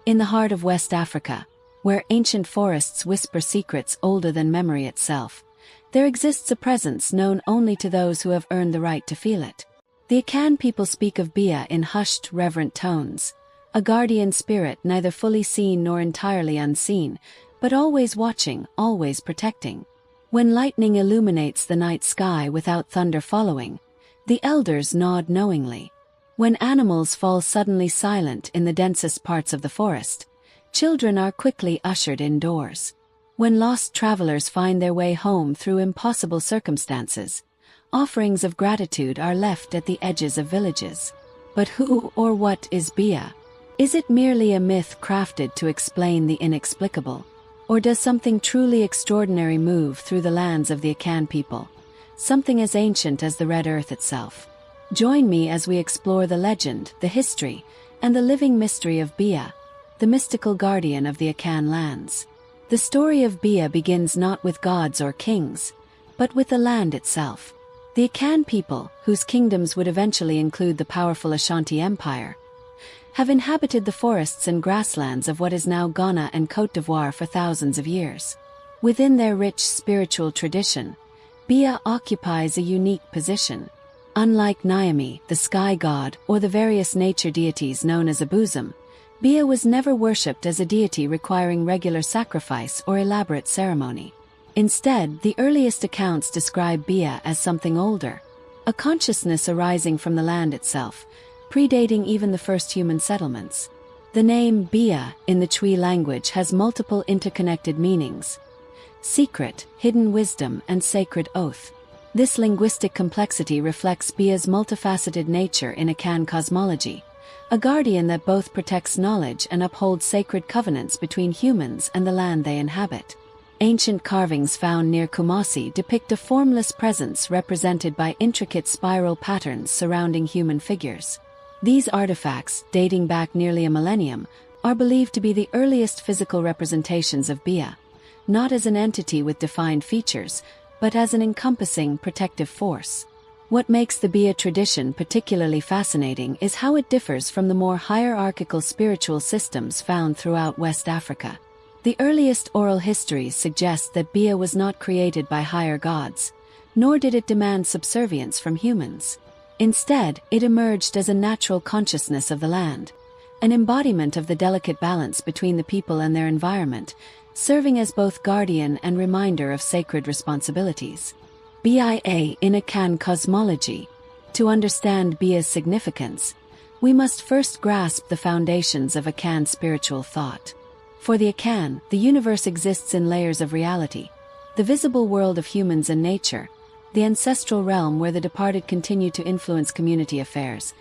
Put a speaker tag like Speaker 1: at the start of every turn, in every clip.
Speaker 1: In the heart of West Africa, where ancient forests whisper secrets older than memory itself, there exists a presence known only to those who have earned the right to feel it. The Akan people speak of Bia in hushed, reverent tones, a guardian spirit neither fully seen nor entirely unseen, but always watching, always protecting. When lightning illuminates the night sky without thunder following, the elders nod knowingly. When animals fall suddenly silent in the densest parts of the forest, children are quickly ushered indoors. When lost travelers find their way home through impossible circumstances, offerings of gratitude are left at the edges of villages. But who or what is Bia? Is it merely a myth crafted to explain the inexplicable? Or does something truly extraordinary move through the lands of the Akan people? Something as ancient as the Red Earth itself. Join me as we explore the legend, the history, and the living mystery of Bia, the mystical guardian of the Akan lands. The story of Bia begins not with gods or kings, but with the land itself. The Akan people, whose kingdoms would eventually include the powerful Ashanti Empire, have inhabited the forests and grasslands of what is now Ghana and Côte d'Ivoire for thousands of years. Within their rich spiritual tradition, Bia occupies a unique position. Unlike Nyame, the sky god, or the various nature deities known as Abuzum, Bia was never worshipped as a deity requiring regular sacrifice or elaborate ceremony. Instead, the earliest accounts describe Bia as something older, a consciousness arising from the land itself, predating even the first human settlements. The name Bia, in the Twi language, has multiple interconnected meanings: secret, hidden wisdom, and sacred oath. This linguistic complexity reflects Bia's multifaceted nature in Akan cosmology, a guardian that both protects knowledge and upholds sacred covenants between humans and the land they inhabit. Ancient carvings found near Kumasi depict a formless presence represented by intricate spiral patterns surrounding human figures. These artifacts, dating back nearly a millennium, are believed to be the earliest physical representations of Bia, not as an entity with defined features, but as an encompassing, protective force. What makes the Bia tradition particularly fascinating is how it differs from the more hierarchical spiritual systems found throughout West Africa. The earliest oral histories suggest that Bia was not created by higher gods, nor did it demand subservience from humans. Instead, it emerged as a natural consciousness of the land, an embodiment of the delicate balance between the people and their environment, serving as both guardian and reminder of sacred responsibilities. Bia in Akan cosmology. To understand Bia's significance, we must first grasp the foundations of Akan spiritual thought. For the Akan, the universe exists in layers of reality: the visible world of humans and nature, the ancestral realm where the departed continue to influence community affairs,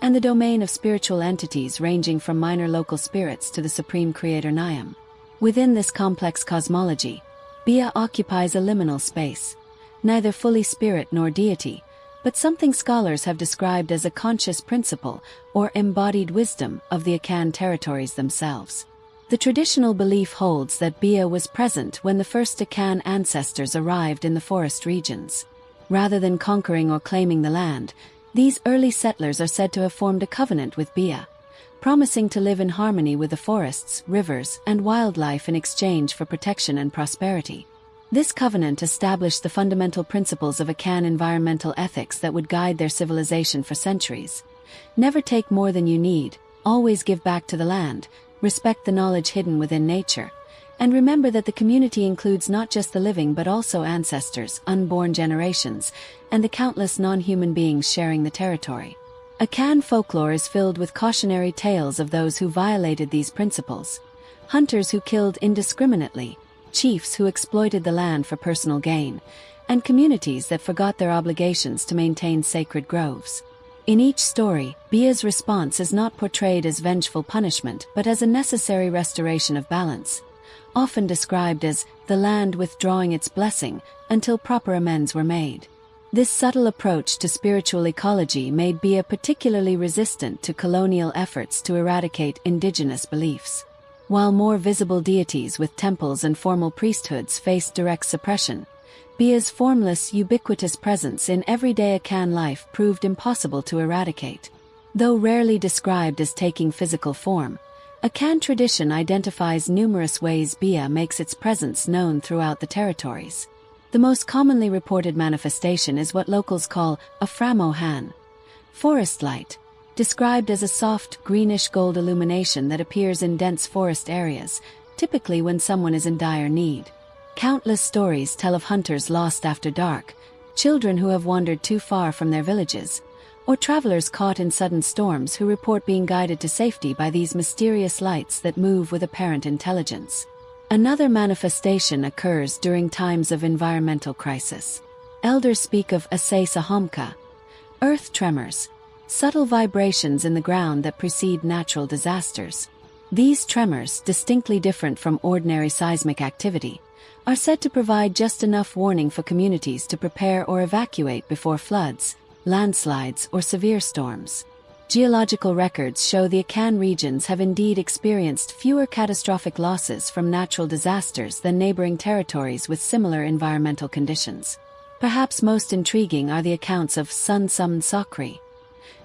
Speaker 1: and the domain of spiritual entities ranging from minor local spirits to the supreme creator Nyame. Within this complex cosmology, Bia occupies a liminal space, neither fully spirit nor deity, but something scholars have described as a conscious principle or embodied wisdom of the Akan territories themselves. The traditional belief holds that Bia was present when the first Akan ancestors arrived in the forest regions. Rather than conquering or claiming the land, these early settlers are said to have formed a covenant with Bia, promising to live in harmony with the forests, rivers, and wildlife in exchange for protection and prosperity. This covenant established the fundamental principles of Akan environmental ethics that would guide their civilization for centuries. Never take more than you need, always give back to the land, respect the knowledge hidden within nature, and remember that the community includes not just the living but also ancestors, unborn generations, and the countless non-human beings sharing the territory. Akan folklore is filled with cautionary tales of those who violated these principles: hunters who killed indiscriminately, chiefs who exploited the land for personal gain, and communities that forgot their obligations to maintain sacred groves. In each story, Bia's response is not portrayed as vengeful punishment but as a necessary restoration of balance, often described as the land withdrawing its blessing until proper amends were made. This subtle approach to spiritual ecology made Bia particularly resistant to colonial efforts to eradicate indigenous beliefs. While more visible deities with temples and formal priesthoods faced direct suppression, Bia's formless, ubiquitous presence in everyday Akan life proved impossible to eradicate. Though rarely described as taking physical form, Akan tradition identifies numerous ways Bia makes its presence known throughout the territories. The most commonly reported manifestation is what locals call a framohan, forest light, described as a soft greenish-gold illumination that appears in dense forest areas, typically when someone is in dire need. Countless stories tell of hunters lost after dark, children who have wandered too far from their villages, or travelers caught in sudden storms who report being guided to safety by these mysterious lights that move with apparent intelligence. Another manifestation occurs during times of environmental crisis. Elders speak of asay sahomka, earth tremors, subtle vibrations in the ground that precede natural disasters. These tremors, distinctly different from ordinary seismic activity, are said to provide just enough warning for communities to prepare or evacuate before floods, landslides, or severe storms. Geological records show the Akan regions have indeed experienced fewer catastrophic losses from natural disasters than neighboring territories with similar environmental conditions. Perhaps most intriguing are the accounts of Sun Sum Sakri,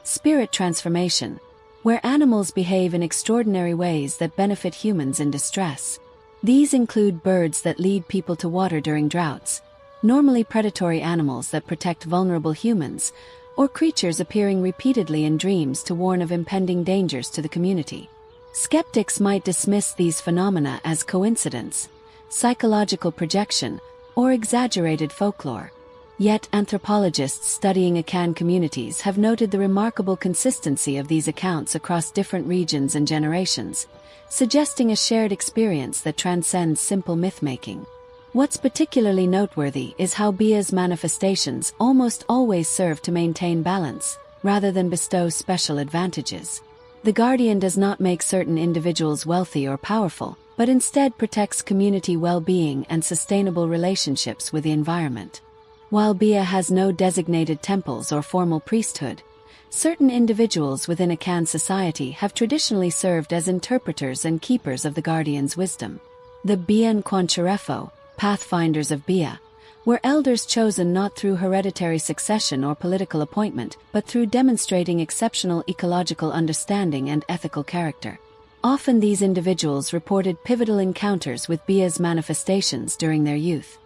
Speaker 1: spirit transformation, where animals behave in extraordinary ways that benefit humans in distress. These include birds that lead people to water during droughts, normally predatory animals that protect vulnerable humans, or creatures appearing repeatedly in dreams to warn of impending dangers to the community. Skeptics might dismiss these phenomena as coincidence, psychological projection, or exaggerated folklore. Yet anthropologists studying Akan communities have noted the remarkable consistency of these accounts across different regions and generations, suggesting a shared experience that transcends simple myth-making. What's particularly noteworthy is how Bia's manifestations almost always serve to maintain balance, rather than bestow special advantages. The guardian does not make certain individuals wealthy or powerful, but instead protects community well-being and sustainable relationships with the environment. While Bia has no designated temples or formal priesthood, certain individuals within Akan society have traditionally served as interpreters and keepers of the guardian's wisdom. The Bian Kwancherefo, pathfinders of Bia, were elders chosen not through hereditary succession or political appointment, but through demonstrating exceptional ecological understanding and ethical character. Often these individuals reported pivotal encounters with Bia's manifestations during their youth,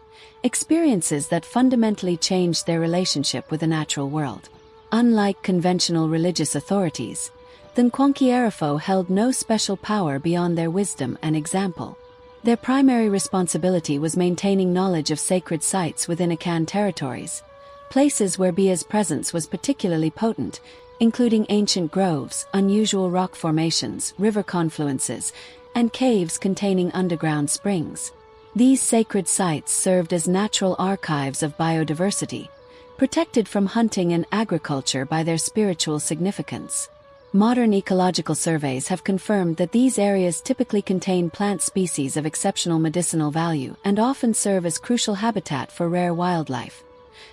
Speaker 1: experiences that fundamentally changed their relationship with the natural world. Unlike conventional religious authorities, the Nkwankyerefo held no special power beyond their wisdom and example. Their primary responsibility was maintaining knowledge of sacred sites within Akan territories, places where Bia's presence was particularly potent, including ancient groves, unusual rock formations, river confluences, and caves containing underground springs. These sacred sites served as natural archives of biodiversity, protected from hunting and agriculture by their spiritual significance. Modern ecological surveys have confirmed that these areas typically contain plant species of exceptional medicinal value and often serve as crucial habitat for rare wildlife.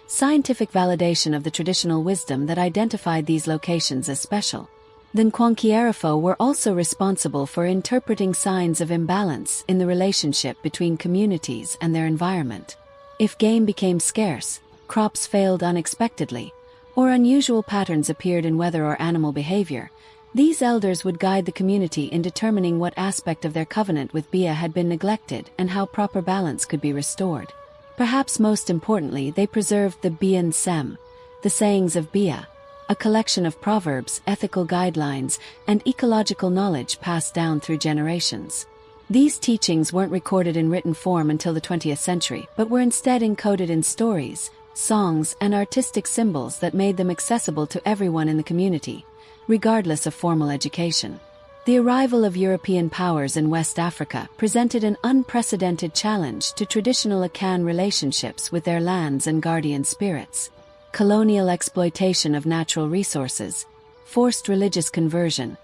Speaker 1: Scientific validation of the traditional wisdom that identified these locations as special. The Nkwankyerefo were also responsible for interpreting signs of imbalance in the relationship between communities and their environment. If game became scarce, crops failed unexpectedly, or unusual patterns appeared in weather or animal behavior, these elders would guide the community in determining what aspect of their covenant with Bia had been neglected and how proper balance could be restored. Perhaps most importantly, they preserved the Bian Sem, the sayings of Bia, a collection of proverbs, ethical guidelines, and ecological knowledge passed down through generations. These teachings weren't recorded in written form until the 20th century, but were instead encoded in stories, songs, and artistic symbols that made them accessible to everyone in the community, regardless of formal education. The arrival of European powers in West Africa presented an unprecedented challenge to traditional Akan relationships with their lands and guardian spirits. Colonial exploitation of natural resources, forced religious conversion,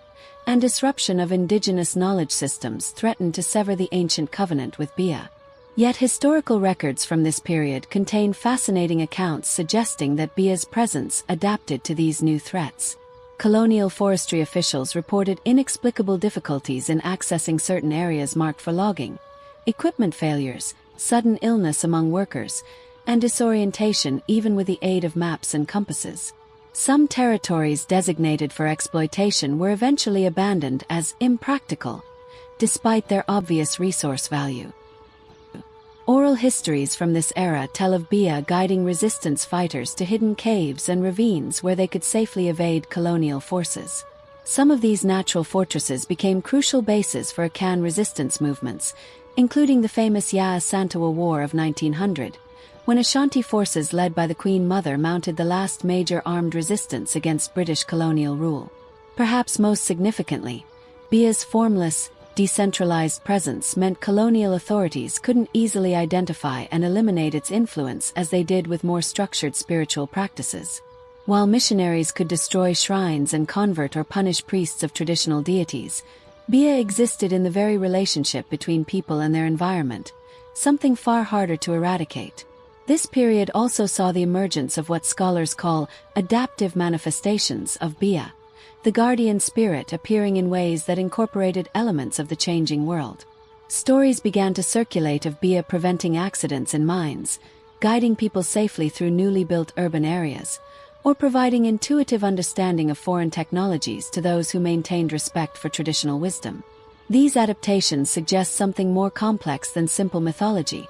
Speaker 1: and disruption of indigenous knowledge systems threatened to sever the ancient covenant with Bia. Yet historical records from this period contain fascinating accounts suggesting that Bia's presence adapted to these new threats. Colonial forestry officials reported inexplicable difficulties in accessing certain areas marked for logging, equipment failures, sudden illness among workers, and disorientation even with the aid of maps and compasses. Some territories designated for exploitation were eventually abandoned as impractical, despite their obvious resource value. Oral histories from this era tell of Bia guiding resistance fighters to hidden caves and ravines where they could safely evade colonial forces. Some of these natural fortresses became crucial bases for Akan resistance movements, including the famous Ya Santawa War of 1900, when Ashanti forces led by the Queen Mother mounted the last major armed resistance against British colonial rule. Perhaps most significantly, Bia's formless, decentralized presence meant colonial authorities couldn't easily identify and eliminate its influence as they did with more structured spiritual practices. While missionaries could destroy shrines and convert or punish priests of traditional deities, Bia existed in the very relationship between people and their environment, something far harder to eradicate. This period also saw the emergence of what scholars call adaptive manifestations of Bia, the guardian spirit appearing in ways that incorporated elements of the changing world. Stories began to circulate of Bia preventing accidents in mines, guiding people safely through newly built urban areas, or providing intuitive understanding of foreign technologies to those who maintained respect for traditional wisdom. These adaptations suggest something more complex than simple mythology,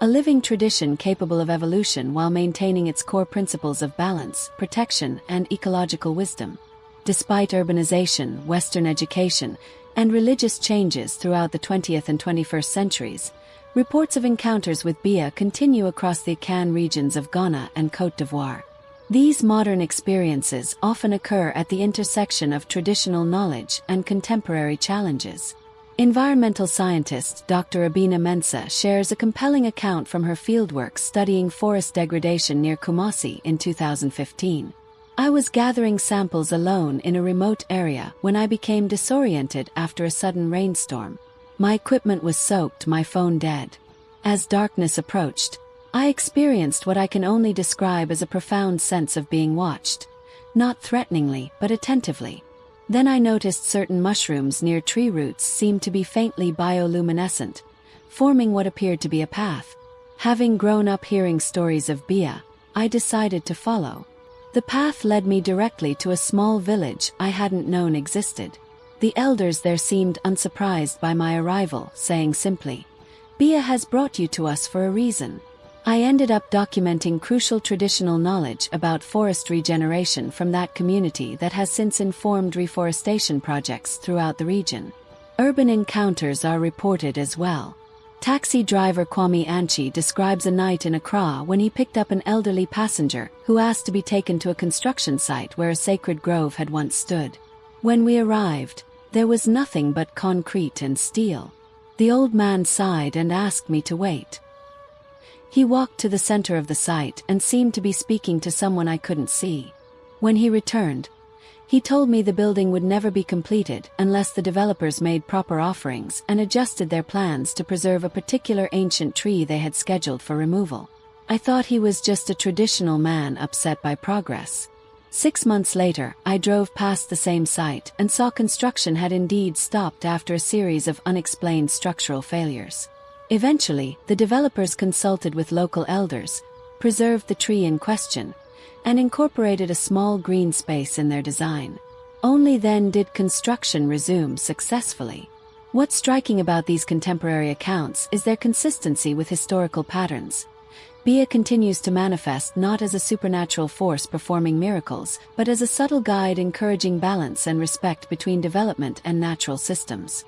Speaker 1: a living tradition capable of evolution while maintaining its core principles of balance, protection, and ecological wisdom. Despite urbanization, Western education, and religious changes throughout the 20th and 21st centuries, reports of encounters with Bia continue across the Akan regions of Ghana and Côte d'Ivoire. These modern experiences often occur at the intersection of traditional knowledge and contemporary challenges. Environmental scientist Dr. Abina Mensah shares a compelling account from her fieldwork studying forest degradation near Kumasi in 2015. I was gathering samples alone in a remote area when I became disoriented after a sudden rainstorm. My equipment was soaked, my phone dead. As darkness approached, I experienced what I can only describe as a profound sense of being watched, not threateningly but attentively. Then I noticed certain mushrooms near tree roots seemed to be faintly bioluminescent, forming what appeared to be a path. Having grown up hearing stories of Bia, I decided to follow. The path led me directly to a small village I hadn't known existed. The elders there seemed unsurprised by my arrival, saying simply, "Bia has brought you to us for a reason." I ended up documenting crucial traditional knowledge about forest regeneration from that community that has since informed reforestation projects throughout the region. Urban encounters are reported as well. Taxi driver Kwame Anchi describes a night in Accra when he picked up an elderly passenger who asked to be taken to a construction site where a sacred grove had once stood. When we arrived, there was nothing but concrete and steel. The old man sighed and asked me to wait. He walked to the center of the site and seemed to be speaking to someone I couldn't see. When he returned, he told me the building would never be completed unless the developers made proper offerings and adjusted their plans to preserve a particular ancient tree they had scheduled for removal. I thought he was just a traditional man upset by progress. 6 months later, I drove past the same site and saw construction had indeed stopped after a series of unexplained structural failures. Eventually, the developers consulted with local elders, preserved the tree in question, and incorporated a small green space in their design. Only then did construction resume successfully. What's striking about these contemporary accounts is their consistency with historical patterns. Bia continues to manifest not as a supernatural force performing miracles, but as a subtle guide encouraging balance and respect between development and natural systems.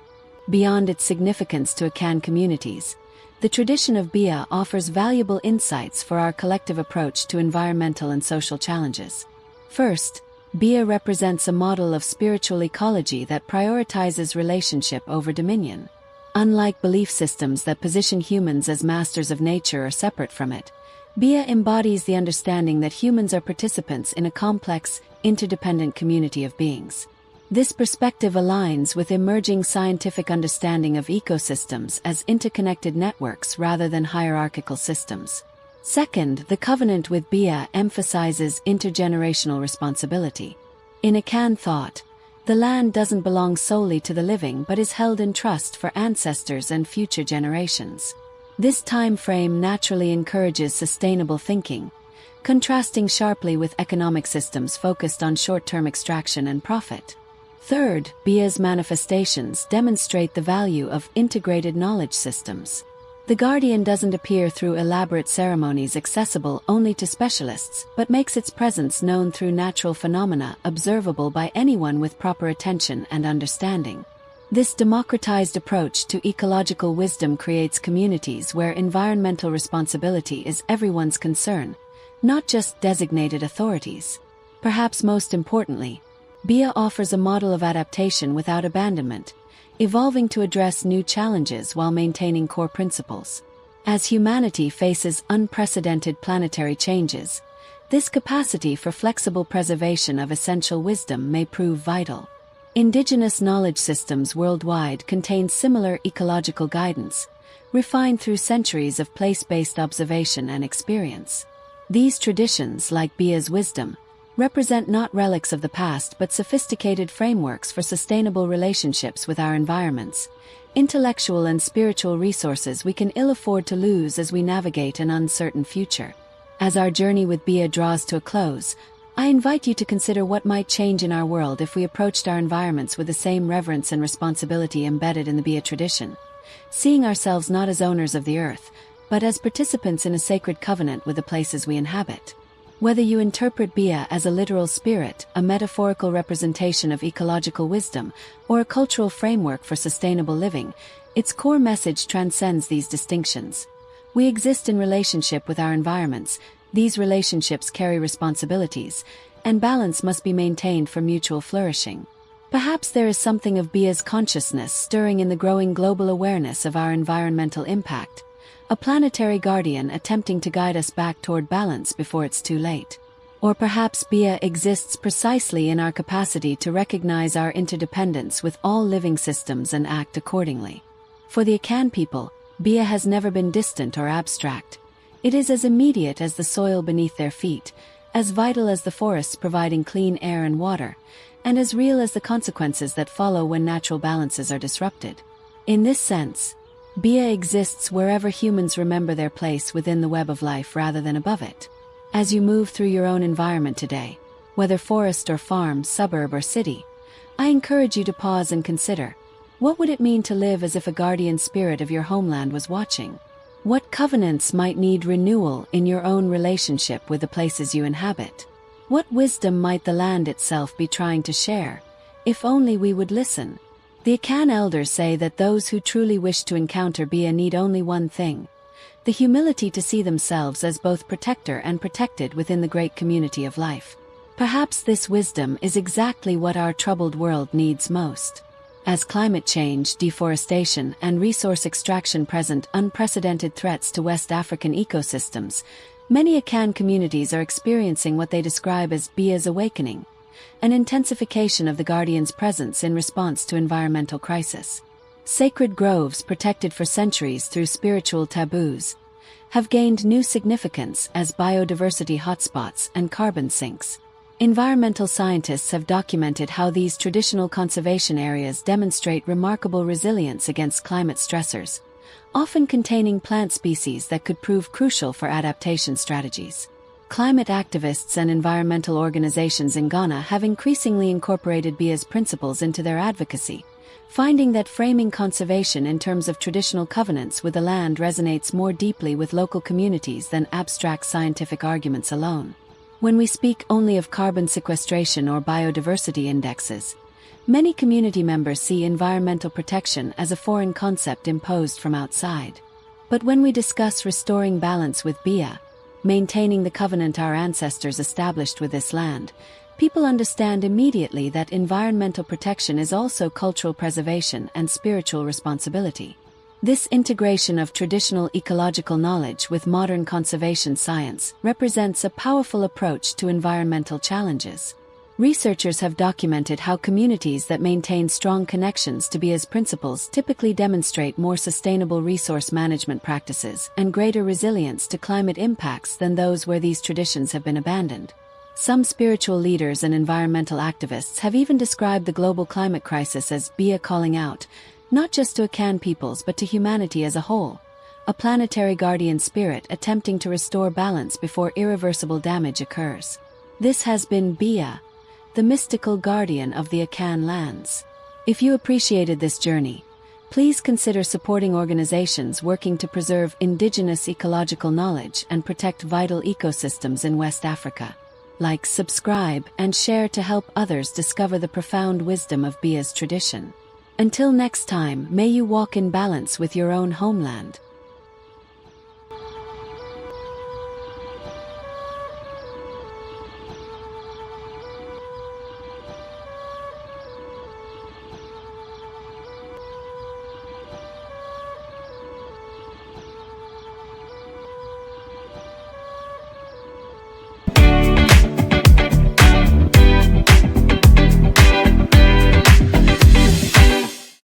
Speaker 1: Beyond its significance to Akan communities, the tradition of Bia offers valuable insights for our collective approach to environmental and social challenges. First, Bia represents a model of spiritual ecology that prioritizes relationship over dominion. Unlike belief systems that position humans as masters of nature or separate from it, Bia embodies the understanding that humans are participants in a complex, interdependent community of beings. This perspective aligns with emerging scientific understanding of ecosystems as interconnected networks rather than hierarchical systems. Second, the covenant with Bia emphasizes intergenerational responsibility. In Akan thought, the land doesn't belong solely to the living but is held in trust for ancestors and future generations. This time frame naturally encourages sustainable thinking, contrasting sharply with economic systems focused on short-term extraction and profit. Third, Bia's manifestations demonstrate the value of integrated knowledge systems. The guardian doesn't appear through elaborate ceremonies accessible only to specialists, but makes its presence known through natural phenomena observable by anyone with proper attention and understanding. This democratized approach to ecological wisdom creates communities where environmental responsibility is everyone's concern, not just designated authorities. Perhaps most importantly, Bia offers a model of adaptation without abandonment, evolving to address new challenges while maintaining core principles. As humanity faces unprecedented planetary changes, this capacity for flexible preservation of essential wisdom may prove vital. Indigenous knowledge systems worldwide contain similar ecological guidance, refined through centuries of place-based observation and experience. These traditions, like Bia's wisdom, represent not relics of the past but sophisticated frameworks for sustainable relationships with our environments, intellectual and spiritual resources we can ill afford to lose as we navigate an uncertain future. As our journey with Bia draws to a close, I invite you to consider what might change in our world if we approached our environments with the same reverence and responsibility embedded in the Bia tradition, seeing ourselves not as owners of the earth, but as participants in a sacred covenant with the places we inhabit. Whether you interpret Bia as a literal spirit, a metaphorical representation of ecological wisdom, or a cultural framework for sustainable living, its core message transcends these distinctions. We exist in relationship with our environments. These relationships carry responsibilities, and balance must be maintained for mutual flourishing. Perhaps there is something of Bia's consciousness stirring in the growing global awareness of our environmental impact, a planetary guardian attempting to guide us back toward balance before it's too late. Or perhaps Bia exists precisely in our capacity to recognize our interdependence with all living systems and act accordingly. For the Akan people, Bia has never been distant or abstract. It is as immediate as the soil beneath their feet, as vital as the forests providing clean air and water, and as real as the consequences that follow when natural balances are disrupted. In this sense, Bia exists wherever humans remember their place within the web of life rather than above it. As you move through your own environment today, whether forest or farm, suburb or city, I encourage you to pause and consider, what would it mean to live as if a guardian spirit of your homeland was watching? What covenants might need renewal in your own relationship with the places you inhabit? What wisdom might the land itself be trying to share, if only we would listen? The Akan elders say that those who truly wish to encounter Bia need only one thing: the humility to see themselves as both protector and protected within the great community of life. Perhaps this wisdom is exactly what our troubled world needs most. As climate change, deforestation, and resource extraction present unprecedented threats to West African ecosystems, many Akan communities are experiencing what they describe as Bia's awakening, an intensification of the guardian's presence in response to environmental crisis. Sacred groves protected for centuries through spiritual taboos have gained new significance as biodiversity hotspots and carbon sinks. Environmental scientists have documented how these traditional conservation areas demonstrate remarkable resilience against climate stressors, often containing plant species that could prove crucial for adaptation strategies. Climate activists and environmental organizations in Ghana have increasingly incorporated Bia's principles into their advocacy, finding that framing conservation in terms of traditional covenants with the land resonates more deeply with local communities than abstract scientific arguments alone. When we speak only of carbon sequestration or biodiversity indexes, many community members see environmental protection as a foreign concept imposed from outside. But when we discuss restoring balance with Bia, maintaining the covenant our ancestors established with this land, people understand immediately that environmental protection is also cultural preservation and spiritual responsibility. This integration of traditional ecological knowledge with modern conservation science represents a powerful approach to environmental challenges. Researchers have documented how communities that maintain strong connections to Bia's principles typically demonstrate more sustainable resource management practices and greater resilience to climate impacts than those where these traditions have been abandoned. Some spiritual leaders and environmental activists have even described the global climate crisis as Bia calling out, not just to Akan peoples but to humanity as a whole, a planetary guardian spirit attempting to restore balance before irreversible damage occurs. This has been Bia, the mystical guardian of the Akan lands. If you appreciated this journey, please consider supporting organizations working to preserve indigenous ecological knowledge and protect vital ecosystems in West Africa. Like, subscribe, and share to help others discover the profound wisdom of Bia's tradition. Until next time, may you walk in balance with your own homeland.